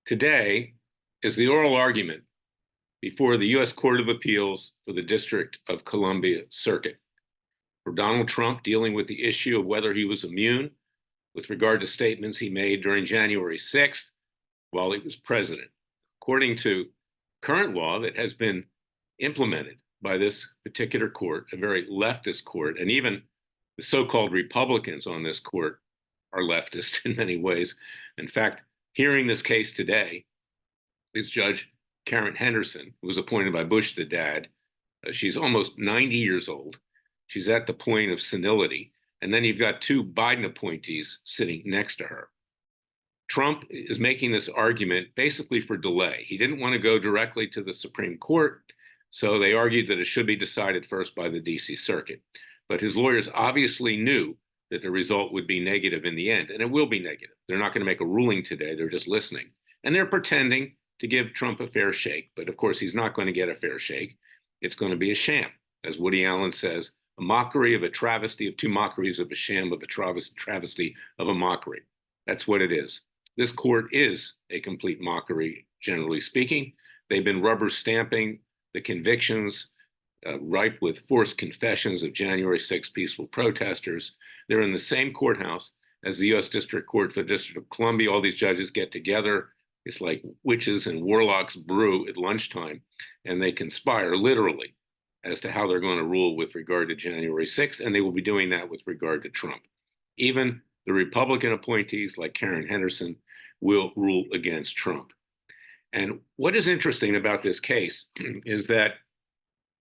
Today is the oral argument before the U.S. Court of Appeals for the District of Columbia Circuit for Donald Trump dealing with the issue of whether he was immune with regard to statements he made during January 6th while he was president. According to current law that has been implemented by this particular court, a very leftist court, and even the so-called Republicans on this court are leftist in many ways. In fact, hearing this case today is Judge Karen Henderson, who was appointed by Bush the dad. She's almost 90 years old. She's at the point of senility. And then you've got two Biden appointees sitting next to her. Trump is making this argument basically for delay. He didn't want to go directly to the Supreme Court, so they argued that it should be decided first by the D.C. Circuit. But his lawyers obviously knew that the result would be negative in the end, and it will be negative. They're not going to make a ruling today. They're just listening. And they're pretending to give Trump a fair shake. But of course, he's not going to get a fair shake. It's going to be a sham. As Woody Allen says, a mockery of a travesty of two mockeries of a sham of a travesty of a mockery. That's what it is. This court is a complete mockery, generally speaking. They've been rubber stamping the convictions ripe with forced confessions of January 6 peaceful protesters. They're in the same courthouse as the U.S. District Court for the District of Columbia. All these judges get together. It's like witches and warlocks brew at lunchtime, and they conspire literally as to how they're going to rule with regard to January 6th, and they will be doing that with regard to Trump. Even the Republican appointees like Karen Henderson will rule against Trump. And what is interesting about this case is that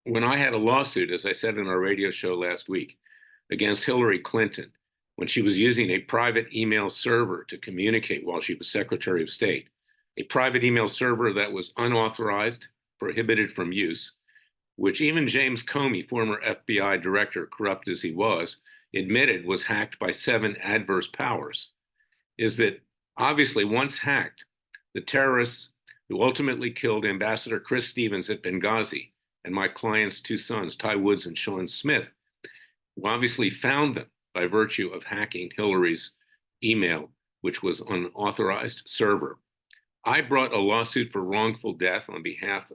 when I had a lawsuit, as I said in our radio show last week, against Hillary Clinton, when she was using a private email server to communicate while she was Secretary of State, a private email server that was unauthorized, prohibited from use, which even James Comey, former FBI director, corrupt as he was, admitted was hacked by 7 adverse powers, is that obviously once hacked, the terrorists who ultimately killed Ambassador Chris Stevens at Benghazi and my client's 2 sons, Ty Woods and Sean Smith, who obviously found them by virtue of hacking Hillary's email, which was an unauthorized server. I brought a lawsuit for wrongful death on behalf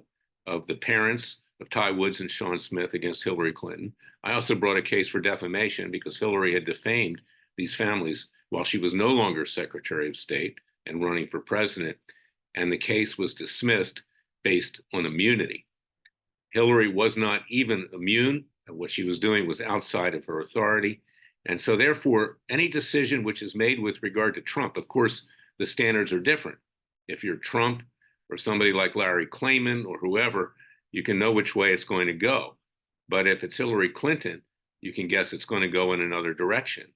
of the parents of Ty Woods and Sean Smith against Hillary Clinton. I also brought a case for defamation because Hillary had defamed these families while she was no longer Secretary of State and running for president, and the case was dismissed based on immunity. Hillary was not even immune. What she was doing was outside of her authority. And so therefore, any decision which is made with regard to Trump, of course, the standards are different. If you're Trump or somebody like Larry Klayman or whoever, you can know which way it's going to go. But if it's Hillary Clinton, you can guess it's going to go in another direction.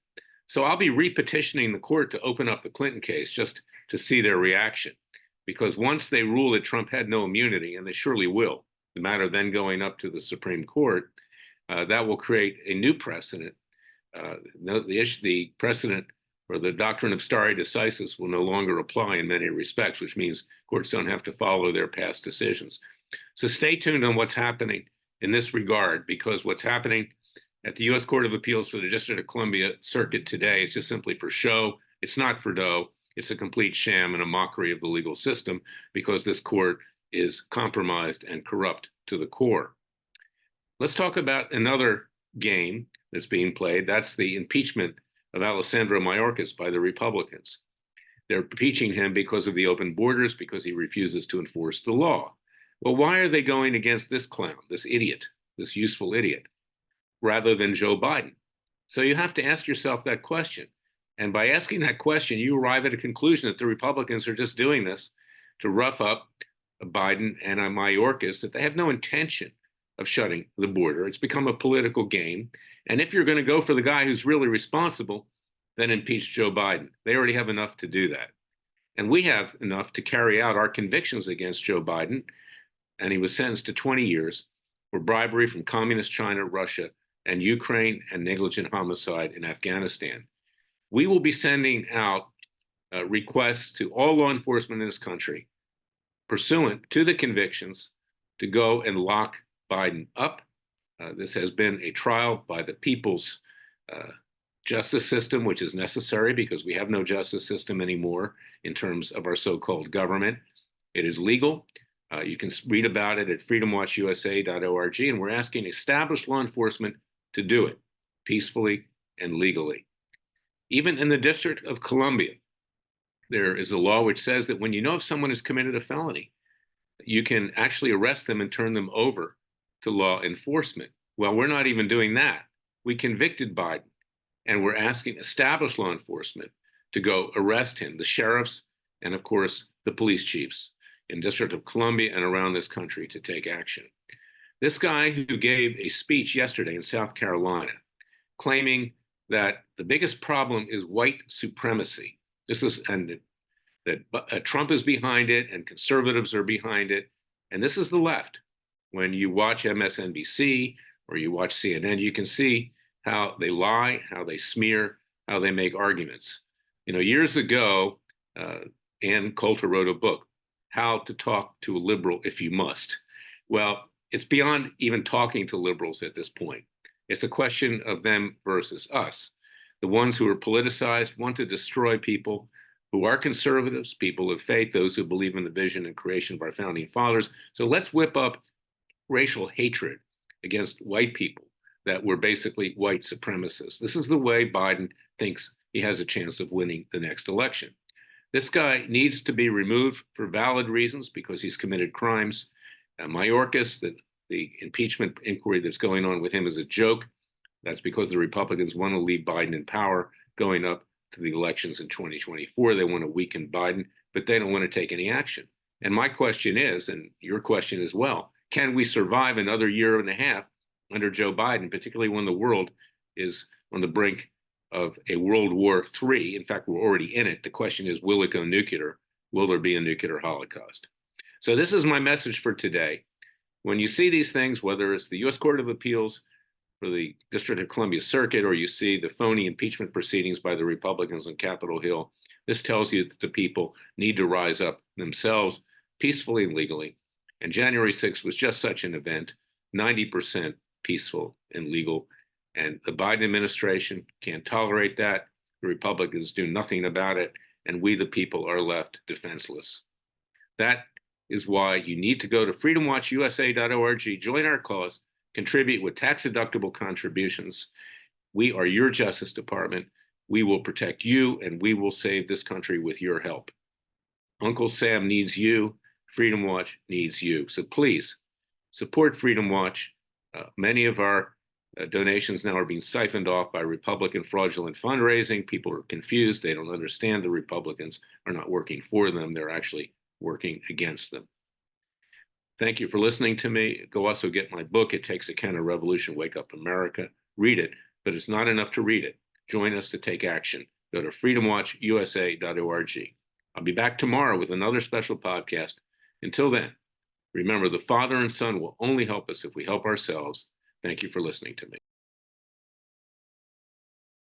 So I'll be repetitioning the court to open up the Clinton case just to see their reaction. Because once they rule that Trump had no immunity, and they surely will, the matter then going up to the Supreme Court, that will create a new precedent. The precedent or the doctrine of stare decisis will no longer apply in many respects, which means courts don't have to follow their past decisions. So stay tuned on what's happening in this regard, because what's happening at the U.S. Court of Appeals for the District of Columbia Circuit today is just simply for show. It's not for dough. It's a complete sham and a mockery of the legal system, because this court is compromised and corrupt to the core. Let's talk about another game that's being played. That's the impeachment of Alessandro Mayorkas by the Republicans. They're impeaching him because of the open borders, because he refuses to enforce the law. Well, why are they going against this clown, this idiot, this useful idiot, rather than Joe Biden? So you have to ask yourself that question. And by asking that question, you arrive at a conclusion that the Republicans are just doing this to rough up Biden and Mayorkas, that they have no intention of shutting the border. It's become a political game. And if you're going to go for the guy who's really responsible, then impeach Joe Biden. They already have enough to do that. And we have enough to carry out our convictions against Joe Biden. And he was sentenced to 20 years for bribery from communist China, Russia, and Ukraine, and negligent homicide in Afghanistan. We will be sending out requests to all law enforcement in this country, pursuant to the convictions, to go and lock Biden up. This has been a trial by the people's justice system, which is necessary because we have no justice system anymore in terms of our so-called government. It is legal. You can read about it at freedomwatchusa.org, and we're asking established law enforcement to do it peacefully and legally. Even in the District of Columbia, there is a law which says that when you know if someone has committed a felony, you can actually arrest them and turn them over to law enforcement. Well, we're not even doing that. We convicted Biden, and we're asking established law enforcement to go arrest him, the sheriffs, and of course, the police chiefs in District of Columbia and around this country to take action. This guy who gave a speech yesterday in South Carolina claiming that the biggest problem is white supremacy. And that Trump is behind it and conservatives are behind it. And this is the left. When you watch MSNBC or you watch CNN, you can see how they lie, how they smear, how they make arguments. Years ago, Ann Coulter wrote a book, How to Talk to a Liberal If You Must. Well, it's beyond even talking to liberals at this point. It's a question of them versus us. The ones who are politicized want to destroy people who are conservatives, people of faith, those who believe in the vision and creation of our founding fathers. So let's whip up racial hatred against white people that were basically white supremacists. This is the way Biden thinks he has a chance of winning the next election. This guy needs to be removed for valid reasons because he's committed crimes. Mayorkas, the impeachment inquiry that's going on with him is a joke. That's because the Republicans want to leave Biden in power going up to the elections in 2024. They want to weaken Biden, but they don't want to take any action. And my question is, and your question as well, can we survive another year and a half under Joe Biden, particularly when the world is on the brink of a World War III? In fact, we're already in it. The question is, will it go nuclear? Will there be a nuclear holocaust? So this is my message for today. When you see these things, whether it's the U.S. Court of Appeals for the District of Columbia Circuit, or you see the phony impeachment proceedings by the Republicans on Capitol Hill, this tells you that the people need to rise up themselves peacefully and legally. And January 6th was just such an event, 90% peaceful and legal. And the Biden administration can't tolerate that. The Republicans do nothing about it. And we, the people, are left defenseless. That is why you need to go to freedomwatchusa.org, join our cause, contribute with tax-deductible contributions. We are your Justice Department. We will protect you, and we will save this country with your help. Uncle Sam needs you. Freedom Watch needs you. So please support Freedom Watch. Many of our donations now are being siphoned off by Republican fraudulent fundraising. People are confused. They don't understand the Republicans are not working for them. They're actually working against them. Thank you for listening to me. Go also get my book, It Takes a Counter-Revolution, Wake Up America. Read it, but it's not enough to read it. Join us to take action. Go to freedomwatchusa.org. I'll be back tomorrow with another special podcast. Until then, remember, the Father and Son will only help us if we help ourselves. Thank you for listening to me.